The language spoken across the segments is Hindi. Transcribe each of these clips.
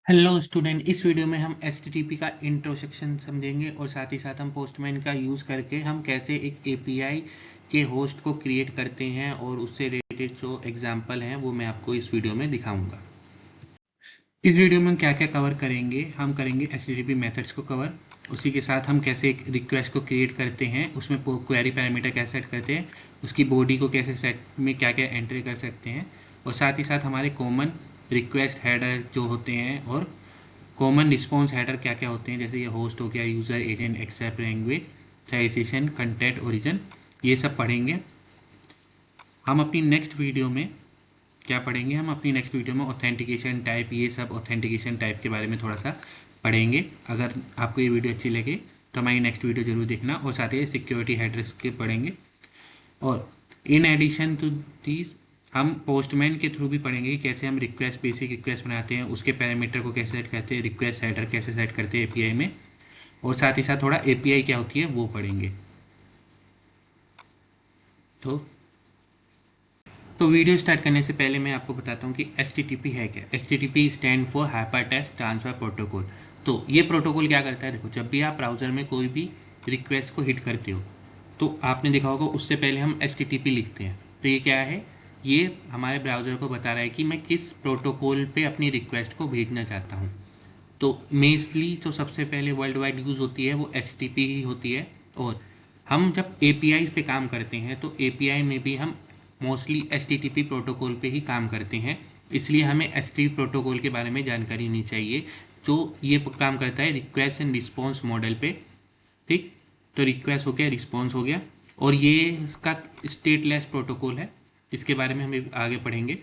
हेलो स्टूडेंट, इस वीडियो में हम HTTP का इंट्रोडक्शन समझेंगे और साथ ही साथ हम पोस्टमैन का यूज़ करके हम कैसे एक API के होस्ट को क्रिएट करते हैं और उससे रिलेटेड जो एग्जांपल हैं वो मैं आपको इस वीडियो में दिखाऊंगा। इस वीडियो में हम क्या क्या कवर करेंगे, हम करेंगे HTTP मेथड्स को कवर, उसी के साथ हम कैसे एक रिक्वेस्ट को क्रिएट करते हैं, उसमें क्वेरी पैरामीटर कैसे सेट करते हैं, उसकी बॉडी को कैसे सेट में क्या क्या एंट्री कर सकते हैं, और साथ ही साथ हमारे कॉमन रिक्वेस्ट हेडर जो होते हैं और कॉमन रिस्पॉन्स हेडर क्या क्या होते हैं, जैसे ये होस्ट हो गया, यूज़र, एजेंट, एक्सेप्ट, लैंग्वेज, साइजेशन, कंटेंट, ओरिजिन, ये सब पढ़ेंगे। हम अपनी नेक्स्ट वीडियो में क्या पढ़ेंगे, हम अपनी नेक्स्ट वीडियो में ऑथेंटिकेशन टाइप, ये सब ऑथेंटिकेशन टाइप के बारे में थोड़ा सा पढ़ेंगे। अगर आपको ये वीडियो अच्छी लगे तो हमारी नेक्स्ट वीडियो जरूर देखना, और साथ ही सिक्योरिटी हेडर्स के पढ़ेंगे। और इन एडिशन टू दिस हम पोस्टमैन के थ्रू भी पढ़ेंगे कि कैसे हम रिक्वेस्ट, बेसिक रिक्वेस्ट बनाते हैं, उसके पैरामीटर को कैसे सेट करते हैं, रिक्वेस्ट हेडर कैसे सेट करते हैं एपीआई में, और साथ ही साथ थोड़ा एपीआई क्या होती है वो पढ़ेंगे। तो वीडियो स्टार्ट करने से पहले मैं आपको बताता हूँ कि HTTP है क्या। HTTP stand for hyper text transfer protocol. तो ये प्रोटोकॉल क्या करता है, देखो, जब भी आप ब्राउज़र में कोई भी रिक्वेस्ट को हिट करते हो तो आपने देखा होगा उससे पहले हम HTTP लिखते हैं। तो ये क्या है, ये हमारे ब्राउज़र को बता रहा है कि मैं किस प्रोटोकॉल पे अपनी रिक्वेस्ट को भेजना चाहता हूँ। तो मेनली जो सबसे पहले वर्ल्ड वाइड यूज़ होती है वो HTTP ही होती है। और हम जब APIs पे काम करते हैं तो API में भी हम मोस्टली HTTP प्रोटोकॉल पे ही काम करते हैं, इसलिए हमें HTTP प्रोटोकॉल के बारे में जानकारी होनी चाहिए। जो ये काम करता है रिक्वेस्ट एंड रिस्पॉन्स मॉडल पे, ठीक। तो रिक्वेस्ट हो गया, रिस्पॉन्स हो गया, और ये इसका स्टेटलेस प्रोटोकॉल है, इसके बारे में हम आगे पढ़ेंगे,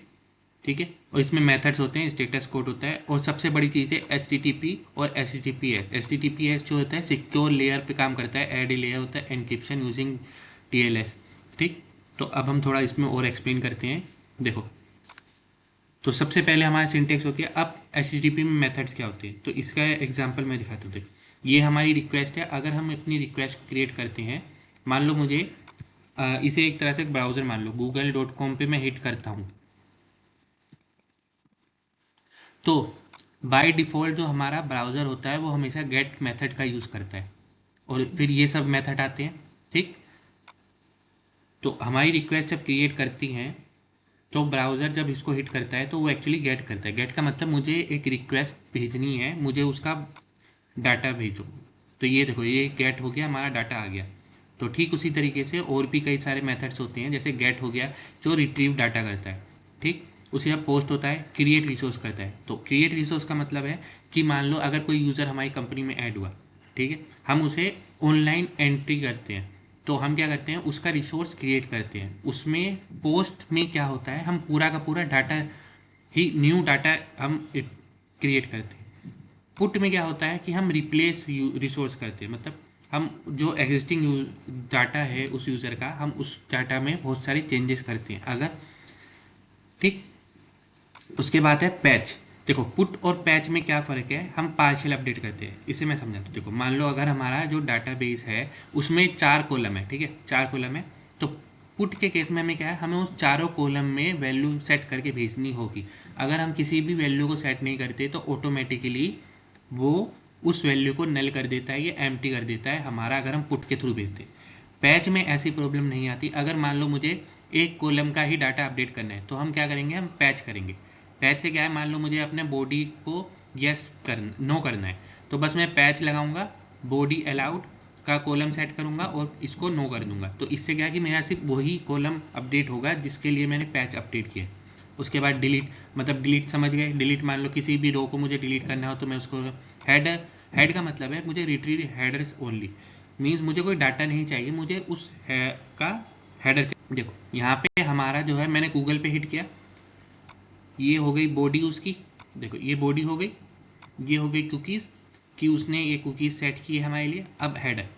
ठीक है। और इसमें मेथड्स होते हैं, स्टेटस कोड होता है, और सबसे बड़ी चीज़ है HTTP और HTTPS। HTTPS जो होता है सिक्योर लेयर पे काम करता है, एड लेयर होता है, एनक्रिप्शन यूजिंग TLS, ठीक। तो अब हम थोड़ा इसमें और एक्सप्लेन करते हैं। देखो, तो सबसे पहले हमारा सिंटेक्स हो गया। अब HTTP में मेथड्स क्या होते हैं, तो इसका एग्जांपल मैं दिखाता हूँ। देखो, ये हमारी रिक्वेस्ट है। अगर हम अपनी रिक्वेस्ट क्रिएट करते हैं, मान लो मुझे इसे एक तरह से एक ब्राउज़र मान लो, google.com पे मैं हिट करता हूँ, तो बाय डिफ़ॉल्ट जो हमारा ब्राउज़र होता है वो हमेशा गेट मेथड का यूज़ करता है, और फिर ये सब मेथड आते हैं, ठीक। तो हमारी रिक्वेस्ट जब क्रिएट करती हैं तो ब्राउज़र जब इसको हिट करता है तो वो एक्चुअली गेट करता है। गेट का मतलब मुझे एक रिक्वेस्ट भेजनी है, मुझे उसका डाटा भेजो। तो ये देखो, ये गेट हो गया, हमारा डाटा आ गया। तो ठीक उसी तरीके से और भी कई सारे मेथड्स होते हैं, जैसे गेट हो गया जो रिट्रीव डाटा करता है, ठीक। उसी अब पोस्ट होता है, क्रिएट रिसोर्स करता है। तो क्रिएट रिसोर्स का मतलब है कि मान लो अगर कोई यूज़र हमारी कंपनी में ऐड हुआ, ठीक है, हम उसे ऑनलाइन एंट्री करते हैं, तो हम क्या करते हैं, उसका रिसोर्स क्रिएट करते हैं। उसमें पोस्ट में क्या होता है, हम पूरा का पूरा डाटा ही, न्यू डाटा हम क्रिएट करते हैं। पुट में क्या होता है कि हम रिप्लेस रिसोर्स करते हैं, मतलब हम जो एग्जिस्टिंग डाटा है उस यूज़र का, हम उस डाटा में बहुत सारे चेंजेस करते हैं अगर, ठीक। उसके बाद है पैच। देखो, पुट और पैच में क्या फ़र्क है, हम पार्शियल अपडेट करते हैं, इसे मैं समझाता हूँ। देखो, मान लो अगर हमारा जो डाटाबेस है उसमें 4 कॉलम है, ठीक है, 4 कॉलम है, तो पुट के केस में हमें क्या है, हमें उस चारों कॉलम में वैल्यू सेट करके भेजनी होगी। अगर हम किसी भी वैल्यू को सेट नहीं करते तो ऑटोमेटिकली वो उस वैल्यू को नल कर देता है, ये एम्प्टी कर देता है हमारा, अगर हम पुट के थ्रू भेजते हैं। पैच में ऐसी प्रॉब्लम नहीं आती। अगर मान लो मुझे एक कॉलम का ही डाटा अपडेट करना है तो हम क्या करेंगे, हम पैच करेंगे। पैच से क्या है, मान लो मुझे अपने बॉडी को यस करना, नो करना है, तो बस मैं पैच लगाऊंगा, बॉडी अलाउड का कॉलम सेट करूंगा और इसको नो कर दूंगा। तो इससे क्या है कि मेरा सिर्फ वही कॉलम अपडेट होगा जिसके लिए मैंने पैच अपडेट किया। उसके बाद डिलीट, मतलब डिलीट समझ गए, डिलीट मान लो किसी भी रो को मुझे डिलीट करना हो तो मैं उसको, हेडर, हेड का मतलब है मुझे रिट्रीव हेडर्स ओनली, मीन्स मुझे कोई डाटा नहीं चाहिए, मुझे उस का हेडर चाहिए। देखो, यहाँ पे हमारा जो है, मैंने गूगल पे हिट किया, ये हो गई बॉडी उसकी, देखो ये बॉडी हो गई, ये हो गई कुकीज़ कि उसने ये कुकीज़ सेट की है हमारे लिए। अब हेडर,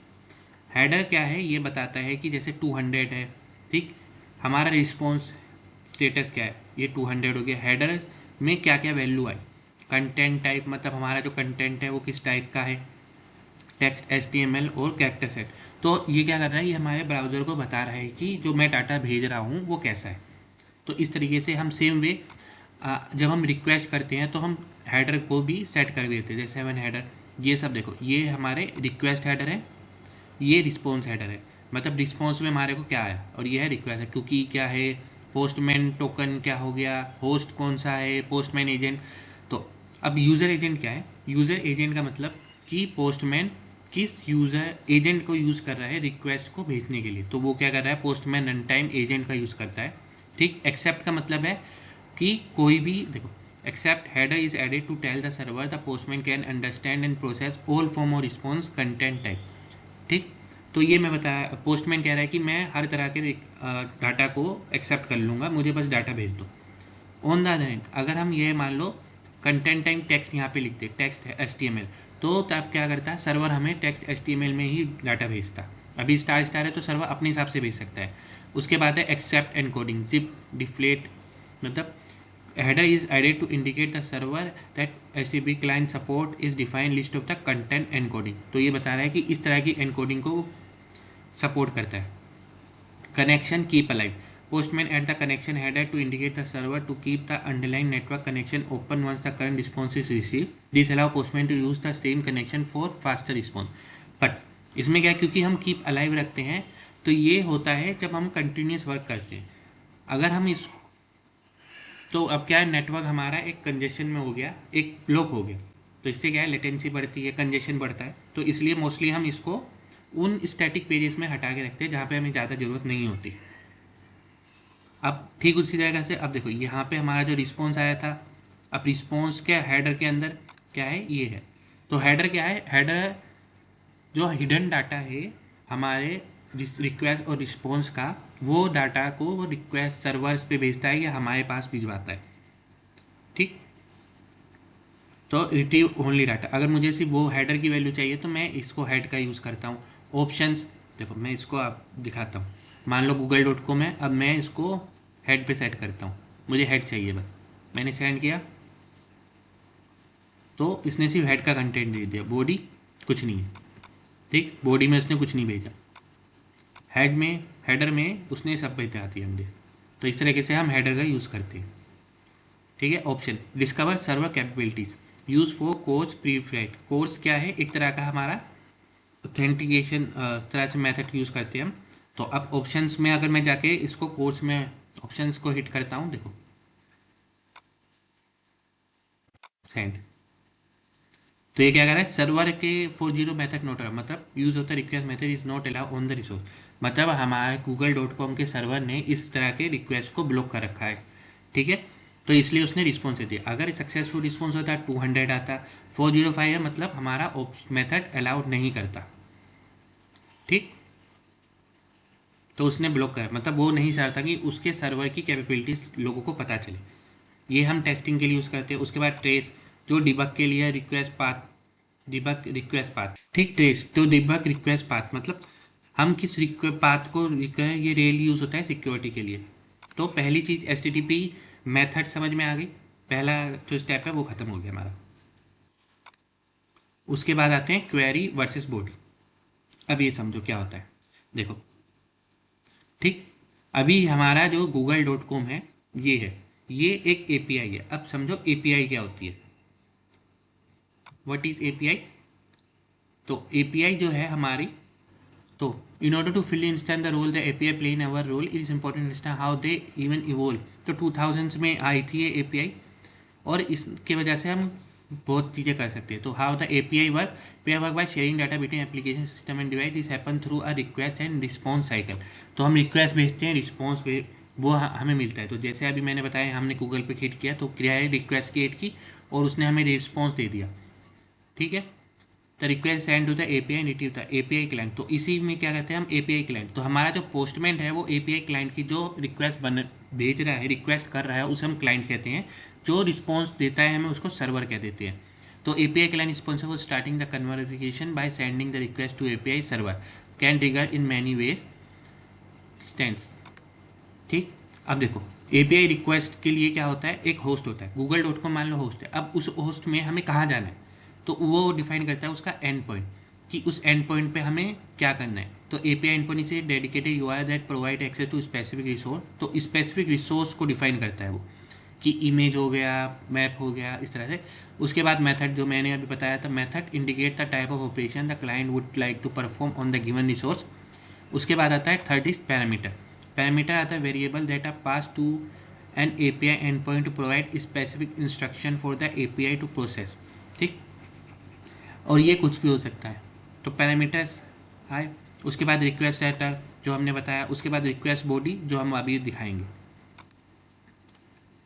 हेडर क्या है, ये बताता है कि जैसे 200 है, ठीक, हमारा रिस्पॉन्स स्टेटस क्या है, ये 200 हो गया। हेडर में क्या क्या वैल्यू आई, कंटेंट टाइप, मतलब हमारा जो कंटेंट है वो किस टाइप का है, टेक्स्ट, HTML और कैरेक्टर सेट। तो ये क्या कर रहा है, ये हमारे ब्राउज़र को बता रहा है कि जो मैं डाटा भेज रहा हूँ वो कैसा है। तो इस तरीके से हम सेम वे जब हम रिक्वेस्ट करते हैं तो हम हेडर को भी सेट कर देते हैं, जैसे हमें हेडर ये सब देखो, ये हमारे रिक्वेस्ट हेडर है, ये रिस्पॉन्स हेडर है, मतलब रिस्पॉन्स में हमारे को क्या आया, और ये है रिक्वेस्ट है, क्योंकि क्या है पोस्टमैन टोकन क्या हो गया, होस्ट कौन सा है, पोस्टमैन एजेंट। तो अब यूज़र एजेंट क्या है, यूज़र एजेंट का मतलब कि पोस्टमैन किस यूज़र एजेंट को यूज़ कर रहा है रिक्वेस्ट को भेजने के लिए, तो वो क्या कर रहा है, पोस्टमैन रन टाइम एजेंट का यूज़ करता है। ठीक, एक्सेप्ट का मतलब है कि कोई भी देखो, accept header is added to tell the server the Postman can understand and process all form or response content type. ठीक, तो ये मैं बताया, पोस्टमैन कह रहा है कि मैं हर तरह के डाटा को एक्सेप्ट कर लूँगा, मुझे बस डाटा भेज दो। ऑन द अदर हैंड अगर हम ये मान लो कंटेंट टाइम टेक्स्ट यहाँ पे लिखते, टेक्स्ट है HTML, तो तब क्या करता है, सर्वर हमें टेक्स्ट HTML में ही डाटा भेजता। अभी स्टार स्टार है तो सर्वर अपने हिसाब से भेज सकता है। उसके बाद है एक्सेप्ट एनकोडिंग, जिप डिफ्लेट, मतलब header is added to indicate the server that HTTP client support is defined list of the content encoding। तो ये बता रहा है कि इस तरह की एनकोडिंग को सपोर्ट करता है। Connection keep alive, postman add the connection header to indicate the server to keep the underlying network connection open once the current response is received। This allow postman to use the same connection for faster response। But इसमें क्या, क्योंकि हम कीप अलाइव रखते हैं तो ये होता है जब हम कंटिन्यूस वर्क करते हैं। अगर हम इस, तो अब क्या है, नेटवर्क हमारा एक कंजेशन में हो गया, एक ब्लॉक हो गया, तो इससे क्या है, लेटेंसी बढ़ती है, कंजेशन बढ़ता है, तो इसलिए मोस्टली हम इसको उन स्टैटिक पेजेस में हटा के रखते हैं जहाँ पे हमें ज़्यादा ज़रूरत नहीं होती। अब ठीक उसी जगह से अब देखो, यहाँ पे हमारा जो रिस्पॉन्स आया था, अब रिस्पॉन्स के हेडर के अंदर क्या है, ये है, तो हेडर क्या है, हेडर जो हिडन डाटा है हमारे रिक्वेस्ट और रिस्पॉन्स का, वो डाटा को वो रिक्वेस्ट सर्वर्स पे भेजता है या हमारे पास भिजवाता है। ठीक, तो रिट्रीव ओनली डाटा, अगर मुझे सिर्फ वो हेडर की वैल्यू चाहिए तो मैं इसको हेड का यूज़ करता हूँ। ऑप्शंस देखो, मैं इसको आप दिखाता हूँ, मान लो google.com है, अब मैं इसको हेड पे सेट करता हूँ, मुझे हेड चाहिए बस, मैंने सेंड किया तो इसने सिर्फ हेड का कंटेंट दे दिया, बॉडी कुछ नहीं है। ठीक, बॉडी में उसने कुछ नहीं भेजा, हेड में, हेडर में उसने सब बता दिया मुझे। तो इस तरीके से हम हेडर का यूज़ करते हैं। ठीक है, option discover server capabilities use for CORS preflight. CORS क्या है, एक तरह का हमारा ऑथेंटिकेशन तरह से मेथड यूज़ करते हैं हम। तो अब ऑप्शंस में अगर मैं जाके इसको कोर्स में ऑप्शंस को हिट करता हूँ, देखो सेंड, तो ये क्या कर रहा है, सर्वर के 40 मेथड नोट, मतलब use of the request method is not allow on the resource, मतलब हमारे google.com के सर्वर ने इस तरह के रिक्वेस्ट को ब्लॉक कर रखा है। ठीक है, तो इसलिए उसने रिस्पॉन्स दे दिया, अगर सक्सेसफुल रिस्पॉन्स होता 200 आता, 405 है मतलब हमारा मेथड अलाउड नहीं करता। ठीक, तो उसने ब्लॉक कर, मतलब वो नहीं चाहता कि उसके सर्वर की कैपेबिलिटीज लोगों को पता चले। ये हम टेस्टिंग के लिए यूज़ करते हैं। उसके बाद ट्रेस, जो डिबग के लिए request path, debug request path. ठीक, ट्रेस तो डिबग रिक्वेस्ट पाथ, मतलब हम किस पाथ को, ये रेल यूज़ होता है सिक्योरिटी के लिए। तो पहली चीज़ HTTP मेथड समझ में आ गई, पहला जो स्टेप है वो ख़त्म हो गया हमारा। उसके बाद आते हैं क्वेरी वर्सेस बॉडी। अब ये समझो क्या होता है, देखो ठीक, अभी हमारा जो google.com है ये है, ये एक API है। अब समझो API क्या होती है, व्हाट इज API। तो API जो है हमारी, तो in order to fill instead the role the API play in our role, it is important understand how they even evolve. तो 2000s में आई थी ये API, और इसकी वजह से हम बहुत चीज़ें कर सकते हैं। तो how the API work by sharing data between application system and device, this happen through a request and response cycle. तो हम रिक्वेस्ट भेजते हैं, रिस्पॉन्स पे वो हमें मिलता है। तो जैसे अभी मैंने बताया, हमने गूगल पे हिट किया तो क्या है, रिक्वेस्ट क्रिएट की और उसने हमें रिस्पॉन्स दे दिया। ठीक है, the request send to the API and retrieve the API client. तो इसी में क्या कहते हैं हम, API क्लाइंट। तो हमारा जो पोस्टमैन है वो API क्लाइंट की जो रिक्वेस्ट भेज रहा है, रिक्वेस्ट कर रहा है, उसे हम क्लाइंट कहते हैं। जो रिस्पॉन्स देता है हमें उसको सर्वर कह देते हैं। तो API client responsible starting the conversation by sending the request to API server, can trigger in many ways stands. ठीक, अब देखो API रिक्वेस्ट के लिए क्या होता है, एक होस्ट होता है, google.com मान लो होस्ट है। अब उस होस्ट में हमें कहाँ जाना है, तो वो डिफाइन करता है उसका एंड पॉइंट, कि उस एंड पॉइंट पे हमें क्या करना है। तो API एंड पॉइंट से dedicated URL that provide access to specific resource, तो स्पेसिफिक रिसोर्स को डिफाइन करता है वो, कि इमेज हो गया, मैप हो गया, इस तरह से। उसके बाद मेथड जो मैंने अभी बताया था, method indicate the type of operation the client would like to perform on the given resource. उसके बाद आता है थर्ड इज पैरामीटर। पैरामीटर आता है variable that are pass to an API end point to provide specific instruction for the API to process. ठीक, और ये कुछ भी हो सकता है। तो पैरामीटर्स आए, उसके बाद रिक्वेस्ट लेटर जो हमने बताया, उसके बाद रिक्वेस्ट बॉडी जो हम अभी दिखाएंगे।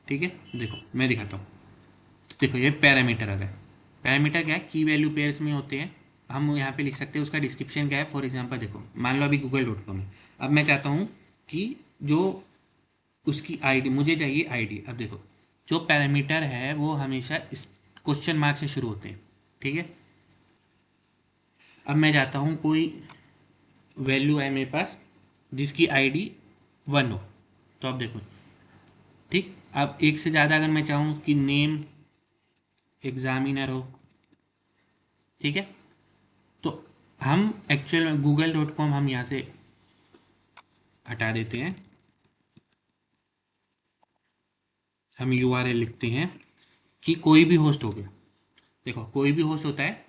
ठीक है, देखो मैं दिखाता हूँ। तो देखो ये पैरामीटर आ गया। पैरामीटर क्या है, की वैल्यू पेयर्स में होते हैं। हम यहाँ पे लिख सकते हैं उसका डिस्क्रिप्शन क्या है। फॉर एग्जांपल देखो, मान लो अभी google.com है। अब मैं चाहता हूँ कि जो उसकी आईडी मुझे चाहिए, आईडी। अब देखो जो पैरामीटर है वो हमेशा इस क्वेश्चन मार्क से शुरू होते हैं। ठीक है, अब मैं चाहता हूँ कोई वैल्यू है मेरे पास जिसकी आईडी 1 हो। तो अब देखो, ठीक, अब एक से ज़्यादा अगर मैं चाहूँ कि नेम एग्जामिनर हो, ठीक है, तो हम एक्चुअल google.com हम यहाँ से हटा देते हैं। हम यूआरएल लिखते हैं कि कोई भी होस्ट हो गया। देखो कोई भी होस्ट होता है,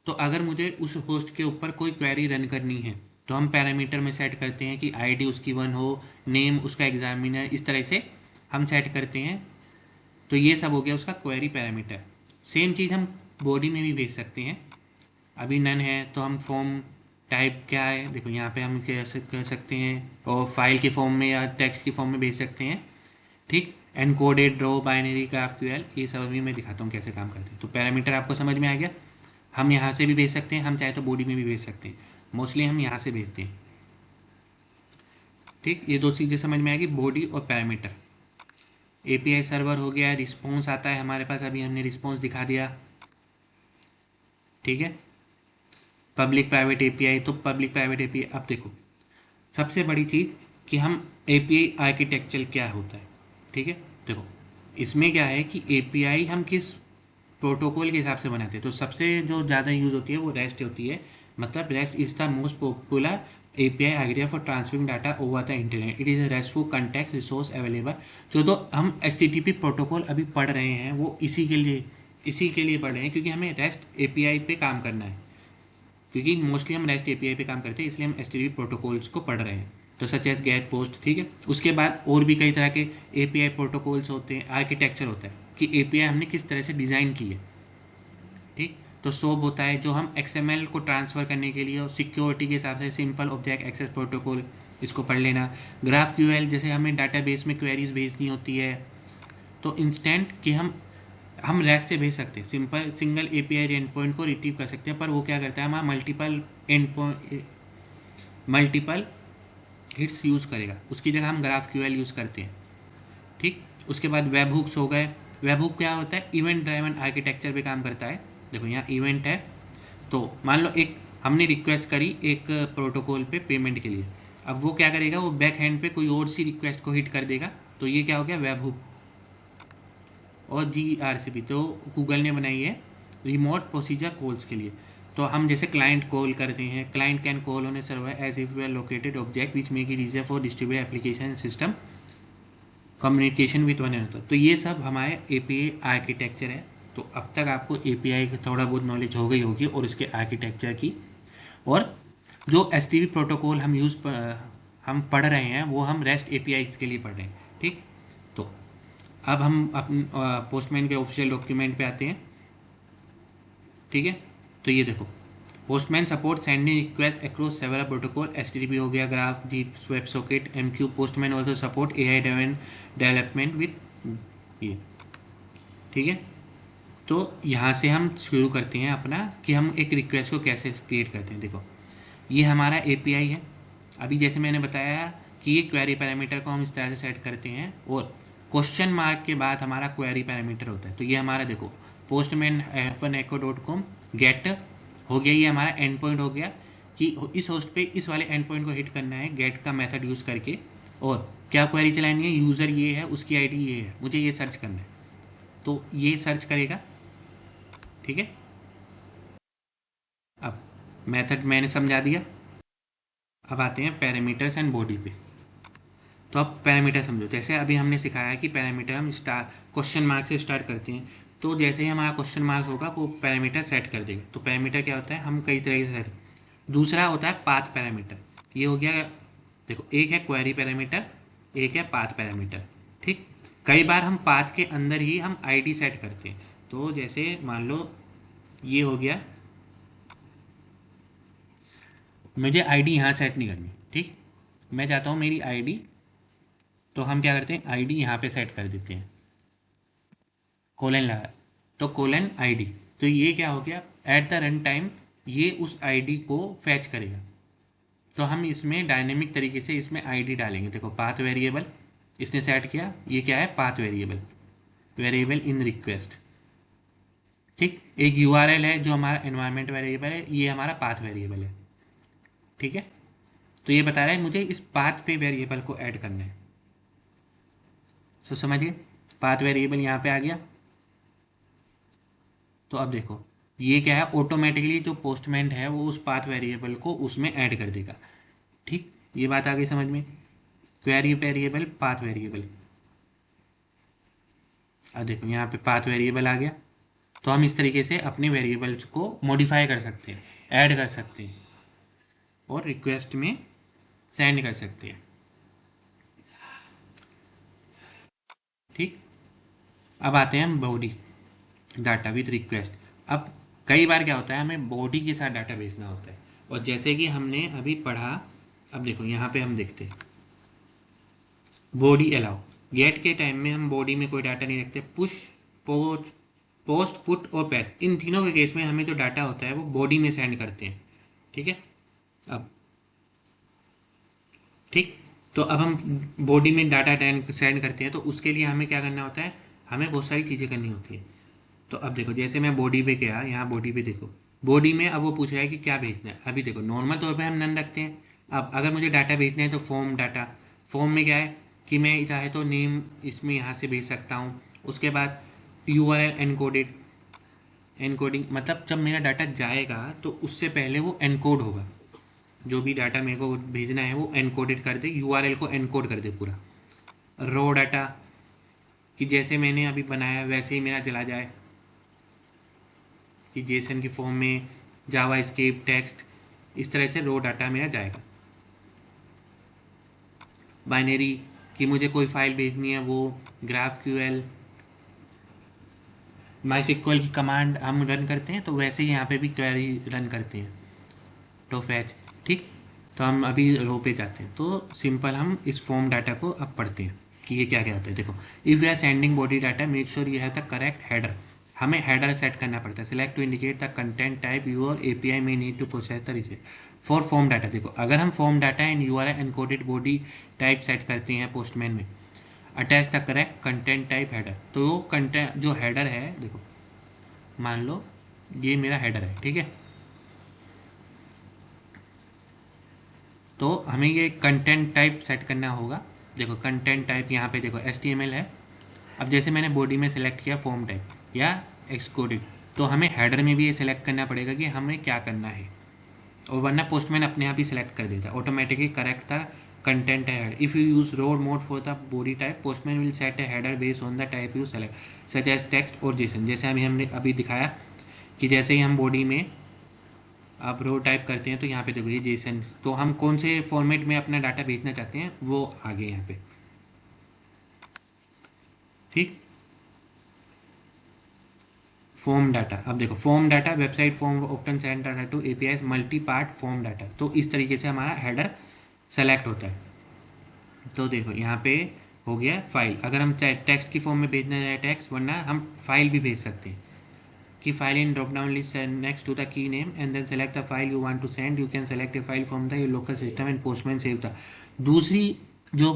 तो अगर मुझे उस होस्ट के ऊपर कोई क्वेरी रन करनी है तो हम पैरामीटर में सेट करते हैं कि आईडी उसकी 1 हो, नेम उसका एग्जामिनर, इस तरह से हम सेट करते हैं। तो ये सब हो गया उसका क्वेरी पैरामीटर। सेम चीज़ हम बॉडी में भी भेज सकते हैं। अभी नन है तो हम फॉर्म टाइप क्या है, देखो यहाँ पे हम कैसे कर सकते हैं, और फाइल के फॉर्म में या टेक्स्ट की फॉर्म में भेज सकते हैं। ठीक, एनकोडेड रो बाइनरी GraphQL, ये सब अभी मैं दिखाता हूँ कैसे काम करते हैं। तो पैरामीटर आपको समझ में आ गया। हम यहाँ से भी भेज सकते हैं, हम चाहे तो बॉडी में भी भेज सकते हैं। मोस्टली हम यहाँ से भेजते हैं। ठीक, ये दो चीज़ें समझ में आएगी, बॉडी और पैरामीटर। एपीआई सर्वर हो गया, रिस्पॉन्स आता है हमारे पास, अभी हमने रिस्पॉन्स दिखा दिया। ठीक है, पब्लिक प्राइवेट एपीआई, तो पब्लिक प्राइवेट एपीआई। अब देखो सबसे बड़ी चीज़ कि हम एपीआई आर्किटेक्चर क्या होता है। ठीक है, देखो इसमें क्या है कि एपीआई हम किस प्रोटोकॉल के हिसाब से बनाते हैं। तो सबसे जो ज़्यादा यूज़ होती है वो रेस्ट होती है। मतलब rest is the most popular API idea for transferring data over the internet. It is a restful context resource available. जो तो हम एचटीटीपी प्रोटोकॉल अभी पढ़ रहे हैं वो इसी के लिए पढ़ रहे हैं, क्योंकि हमें रेस्ट एपीआई पे काम करना है। क्योंकि मोस्टली हम रेस्ट एपीआई पे काम करते हैं, इसलिए हम एचटीटीपी प्रोटोकॉल्स को पढ़ रहे हैं। तो सच एज गेट पोस्ट। ठीक है, उसके बाद और भी कई तरह के एपीआई प्रोटोकॉल्स होते हैं, आर्किटेक्चर होता है कि एपीआई हमने किस तरह से डिज़ाइन की है। ठीक, तो सोप होता है जो हम XML को ट्रांसफ़र करने के लिए, और सिक्योरिटी के हिसाब से सिंपल ऑब्जेक्ट एक्सेस प्रोटोकॉल, इसको पढ़ लेना। GraphQL जैसे हमें डाटाबेस में क्वेरीज भेजनी होती है, तो इंस्टेंट कि हम रेस्ट से भेज सकते हैं, simple single API end point को रिट्रीव कर सकते हैं। पर वो क्या करता है, हमारा मल्टीपल हिट्स यूज़ करेगा, उसकी जगह हम GraphQL यूज़ करते हैं। ठीक, उसके बाद वेब हुक्स हो गए। वेब हुक क्या होता है, इवेंट ड्राइवन आर्किटेक्चर पे काम करता है। देखो यहाँ इवेंट है, तो मान लो एक हमने रिक्वेस्ट करी एक प्रोटोकॉल पे पेमेंट के लिए। अब वो क्या करेगा, वो बैक हैंड पे कोई और सी रिक्वेस्ट को हिट कर देगा। तो ये क्या हो गया, वेब हुक। और GRCP तो गूगल ने बनाई है रिमोट प्रोसीजर कॉल्स के लिए। तो हम जैसे क्लाइंट कॉल करते हैं, client can call on a server as if we located object which make it easier for distribute application system communication with one another. तो ये सब हमारे एपीआई आर्किटेक्चर है। तो अब तक आपको एपीआई की थोड़ा बहुत नॉलेज हो गई होगी और इसके आर्किटेक्चर की। और जो एचटीटीपी प्रोटोकॉल हम पढ़ रहे हैं वो हम रेस्ट एपीआई के लिए पढ़ रहे हैं। ठीक, तो अब हम अपने पोस्टमैन के ऑफिशियल डॉक्यूमेंट पे आते हैं। ठीक है, तो ये देखो, postman support sending request across several protocol. HTTP हो गया, graph, jeep, web socket, MQ। Postman also support AI driven development with ये। ठीक है, तो यहाँ से हम शुरू करते हैं अपना कि हम एक रिक्वेस्ट को कैसे क्रिएट करते हैं। देखो ये हमारा एपीआई है। अभी जैसे मैंने बताया कि ये क्वेरी पैरामीटर को हम इस तरह से सेट करते हैं, और क्वेश्चन मार्क के बाद हमारा क्वेरी पैरामीटर होता है। तो ये हमारा देखो postman-echo.com गेट हो गया, ये हमारा एंड पॉइंट हो गया कि इस होस्ट पे इस वाले एंड पॉइंट को हिट करना है गेट का मेथड यूज़ करके। और क्या क्वेरी चलानी है, यूज़र ये है, उसकी आईडी ये है, मुझे ये सर्च करना है, तो ये सर्च करेगा। ठीक है, अब मेथड मैंने समझा दिया। अब आते हैं पैरामीटर्स एंड बॉडी पे। तो अब पैरामीटर समझो। जैसे अभी हमने सिखाया कि पैरामीटर हम क्वेश्चन मार्क से स्टार्ट करते हैं, तो जैसे ही हमारा क्वेश्चन मार्क होगा वो पैरामीटर सेट कर देगा। तो पैरामीटर क्या होता है, हम कई तरह से सेट। दूसरा होता है पाथ पैरामीटर। ये हो गया, देखो एक है क्वेरी पैरामीटर, एक है पाथ पैरामीटर। ठीक, कई बार हम पाथ के अंदर ही हम आईडी सेट करते हैं। तो जैसे मान लो ये हो गया, मुझे आईडी यहाँ सेट नहीं करनी। ठीक, मैं चाहता हूँ मेरी आईडी, तो हम क्या करते हैं, आईडी यहाँ पे सेट कर देते हैं, कोलन लगा, तो कोलन आईडी। तो ये क्या हो गया, एट द रन टाइम ये उस आईडी को फैच करेगा। तो हम इसमें डायनेमिक तरीके से इसमें आईडी डालेंगे। देखो पाथ वेरिएबल इसने सेट किया, ये क्या है, path variable, variable in request. ठीक, एक यूआरएल है जो हमारा एनवायरनमेंट वेरिएबल है, ये हमारा पाथ वेरिएबल है। ठीक है, तो ये बता रहा है मुझे इस पाथ पे वेरिएबल को ऐड करना है। सो समझिए, पाथ वेरिएबल यहाँ पे आ गया। तो अब देखो ये क्या है, ऑटोमेटिकली जो पोस्टमैन है वो उस पाथ वेरिएबल को उसमें ऐड कर देगा। ठीक, ये बात आ गई समझ में, क्वेरी वेरिएबल पाथ वेरिएबल। अब देखो यहाँ पे पाथ वेरिएबल आ गया। तो हम इस तरीके से अपने वेरिएबल्स को मॉडिफाई कर सकते हैं, ऐड कर सकते हैं और रिक्वेस्ट में सेंड कर सकते हैं। ठीक, अब आते हैं हम बॉडी डाटा विद रिक्वेस्ट। अब कई बार क्या होता है, हमें बॉडी के साथ डाटा भेजना होता है, और जैसे कि हमने अभी पढ़ा, अब देखो यहाँ पे हम देखते हैं बॉडी अलाउ। गेट के टाइम में हम बॉडी में कोई डाटा नहीं रखते। पुश, पोस्ट, पुट और पैथ, इन तीनों के केस में हमें जो डाटा होता है वो बॉडी में सेंड करते हैं। ठीक है, अब ठीक, तो अब हम बॉडी में डाटा सेंड करते हैं, तो उसके लिए हमें क्या करना होता है, हमें बहुत सारी चीज़ें करनी होती है। तो अब देखो जैसे मैं बॉडी पे गया, यहाँ बॉडी पे देखो, बॉडी में अब वो पूछ रहा है कि क्या भेजना है। अभी देखो नॉर्मल तौर पे हम नन रखते हैं। अब अगर मुझे डाटा भेजना है तो फॉर्म डाटा, फॉर्म में क्या है कि मैं चाहे तो नेम इसमें यहाँ से भेज सकता हूँ। उसके बाद यूआरएल एनकोडेड, एनकोडिंग मतलब जब मेरा डाटा जाएगा तो उससे पहले वो एनकोड होगा। जो भी डाटा मेरे को भेजना है वो एनकोडेड कर दे, यूआरएल को एनकोड कर दे पूरा। रो डाटा कि जैसे मैंने अभी बनाया वैसे ही मेरा चला जाए, कि जेसन की फॉर्म में जावा स्क्रिप्ट टेक्स्ट, इस तरह से रो डाटा मेरा जाएगा। बाइनरी कि मुझे कोई फाइल भेजनी है, वो ग्राफ क्यूएल माई सिक्वल की कमांड हम रन करते हैं, तो वैसे ही यहाँ पे भी क्वेरी रन करते हैं, तो फैच। ठीक, तो हम अभी रो पे जाते हैं, तो सिंपल हम इस फॉर्म डाटा को अब पढ़ते हैं कि ये क्या क्या होता है। देखो, if you are sending body data make sure you have the correct header. हमें हेडर सेट करना पड़ता है। Select to indicate the content type your API में need to process the receive for form data. देखो अगर हम form data and URL encoded body type set करते हैं पोस्टमैन में, attach the correct content type header. तो वो कंटेंट जो हेडर है, देखो मान लो ये मेरा हेडर है, ठीक है, तो हमें ये कंटेंट टाइप सेट करना होगा। देखो कंटेंट टाइप यहाँ पे देखो HTML है। अब जैसे मैंने बॉडी में सेलेक्ट किया फॉर्म टाइप या एक्सकोडेड, तो हमें हेडर में भी ये सिलेक्ट करना पड़ेगा कि हमें क्या करना है, और वरना पोस्टमैन अपने आप ही सिलेक्ट कर देता है ऑटोमेटिकली करेक्ट था कंटेंट है header. If you use raw mode for the body type Postman will set a header based on the type you select such as text or JSON. जैसे अभी हमने अभी दिखाया कि जैसे ही हम बॉडी में आप रो टाइप करते हैं तो यहाँ पे देखो ये जेसन, तो हम कौन से फॉर्मेट में अपना डाटा भेजना चाहते हैं वो आगे यहाँ पे। ठीक, फॉर्म डाटा, अब देखो form data website form open send data to API multi part form data. तो इस तरीके से हमारा हेडर सेलेक्ट होता है। तो देखो यहाँ पे हो गया फाइल, अगर हम टेक्स्ट की फॉर्म में भेजना चाहे टेक्स्ट, वरना हम फाइल भी भेज सकते हैं कि file in drop down list next to the key name and then select the file you want to send. You can select a file from the your local system and Postman save the. दूसरी जो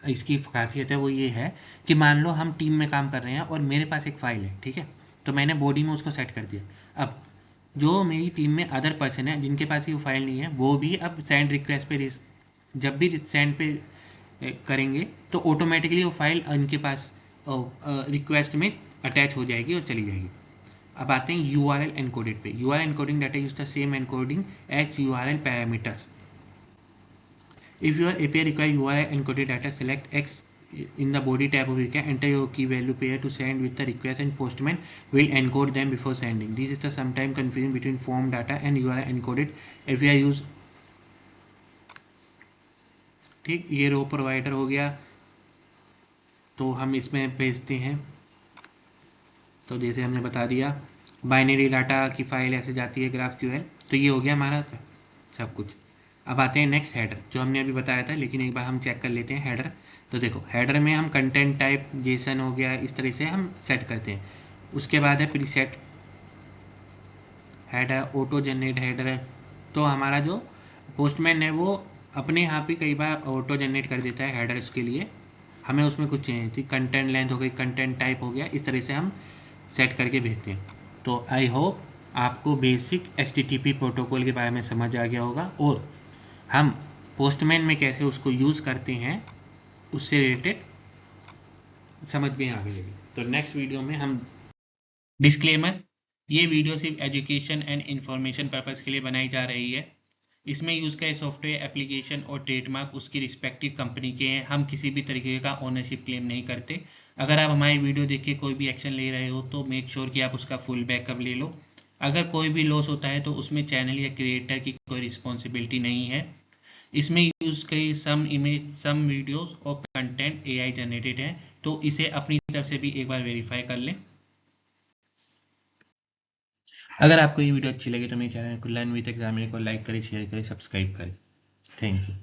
इसकी खासियत है वो ये है कि मान लो हम टीम में काम कर रहे हैं और मेरे पास एक फ़ाइल है, ठीक है, तो मैंने बॉडी में उसको सेट कर दिया। अब जो मेरी टीम में अदर पर्सन है जिनके पास ये फाइल नहीं है, वो भी अब सेंड रिक्वेस्ट पे जब भी सेंड पे करेंगे तो ऑटोमेटिकली वो फाइल उनके पास रिक्वेस्ट में अटैच हो जाएगी और चली जाएगी। अब आते हैं यूआरएल एनकोडेड पे। URL encoding data use the same encoding as URL parameters. If your API require URI encoded data, select X in the body tab of API, enter your key value pair to send with the request, and Postman will encode them before sending. This is the sometime confusion between form data and URI encoded API use. ठीक, ये रो प्रोवाइडर हो गया, तो हम इसमें भेजते हैं। तो जैसे हमने बता दिया, बाइनरी डाटा की फाइल ऐसे जाती है GraphQL। तो ये हो गया हमारा सब कुछ। अब आते हैं नेक्स्ट हेडर, जो हमने अभी बताया था, लेकिन एक बार हम चेक कर लेते हैं हेडर। तो देखो हेडर में हम कंटेंट टाइप जेसन हो गया, इस तरह से हम सेट करते हैं। उसके बाद है preset header, auto generate header. तो हमारा जो पोस्टमैन है वो अपने यहाँ पे कई बार ऑटो जनरेट कर देता है हेडर्स के लिए, हमें उसमें कुछ चाहिए थी, कंटेंट लेंथ हो गई, कंटेंट टाइप हो गया, इस तरह से हम सेट करके भेजते हैं। तो आई होप आपको बेसिक HTTP प्रोटोकॉल के बारे में समझ आ गया होगा, और हम पोस्टमैन में कैसे उसको यूज़ करते हैं उससे रिलेटेड समझ में आ गई। तो नेक्स्ट वीडियो में हम डिस्क्लेमर, ये वीडियो सिर्फ एजुकेशन एंड इंफॉर्मेशन पर्पज़ के लिए बनाई जा रही है। इसमें यूज़ का सॉफ्टवेयर एप्लीकेशन और ट्रेडमार्क उसकी रिस्पेक्टिव कंपनी के हैं, हम किसी भी तरीके का ओनरशिप क्लेम नहीं करते। अगर आप हमारी वीडियो देख के कोई भी एक्शन ले रहे हो तो मेक श्योर कि आप उसका फुल बैकअप ले लो। अगर कोई भी लॉस होता है तो उसमें चैनल या क्रिएटर की कोई रिस्पॉन्सिबिलिटी नहीं है। इसमें यूज़ कई सम इमेज, सम वीडियोस और कंटेंट AI जनरेटेड है, तो इसे अपनी तरफ से भी एक बार वेरीफाई कर लें। अगर आपको ये वीडियो अच्छी लगे तो मेरे चैनल को लर्न विद एग्जामिनर को लाइक करें, शेयर करें, सब्सक्राइब करें। Thank you.